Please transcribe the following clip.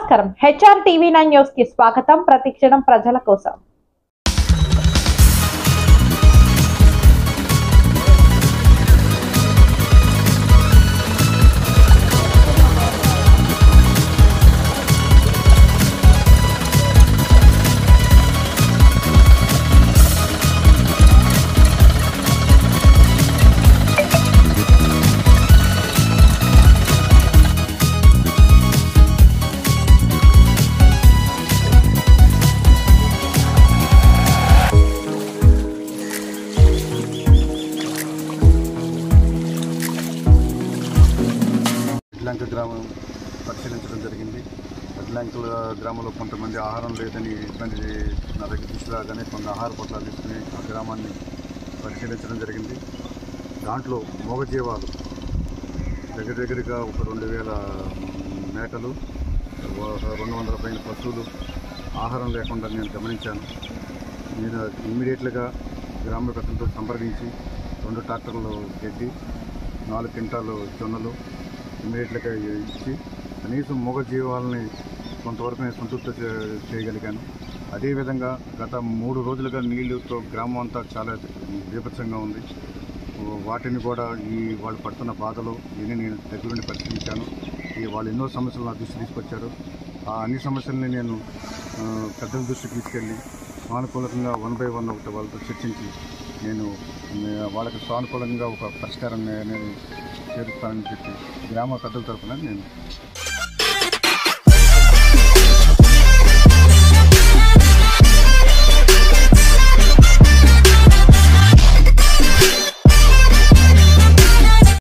నమస్కారం HR TV9 news కి స్వాగతం. ప్రతిక్షణం ప్రజల కోసం. అడ్లంక గ్రామం పరిశీలించడం జరిగింది. అడ్లంకల గ్రామంలో కొంతమంది ఆహారం లేదని ఇబ్బంది నా దగ్గర దృష్టి రాగానే కొన్ని ఆహార పొట్లాలు తీసుకుని ఆ గ్రామాన్ని పరిశీలించడం జరిగింది. దాంట్లో మూగజీవాలు దగ్గరగా ఒక 2000 మేకలు, 200 పైన పశువులు ఆహారం లేకుండా నేను గమనించాను. నేను ఇమ్మీడియట్గా గ్రామ పెద్దలతో సంప్రదించి 2 ట్రాక్టర్లు గడ్డి, 4 క్వింటాలు జొన్నలు ఇమ్మీడియట్గా ఇచ్చి కనీసం మూగజీవాలని కొంతవరకు నేను సంతృప్తి చేయగలిగాను. అదేవిధంగా గత 3 రోజులుగా నీళ్ళతో గ్రామం అంతా చాలా బీభత్సంగా ఉంది. వాటిని కూడా వాళ్ళు పడుతున్న బాధలు ఇవన్నీ నేను దగ్గరుండి పరిశీలించాను. వాళ్ళు ఎన్నో సమస్యలు నా దృష్టి తీసుకొచ్చారు. ఆ అన్ని సమస్యల్ని నేను పెద్దల దృష్టికి తీసుకెళ్ళి సానుకూలంగా 1 by 1 ఒకటి వాళ్ళతో చర్చించి నేను వాళ్ళకి సానుకూలంగా ఒక పరిష్కారం నేను చేరుస్తానని చెప్పి గ్రామ పెద్దల తరఫున నేను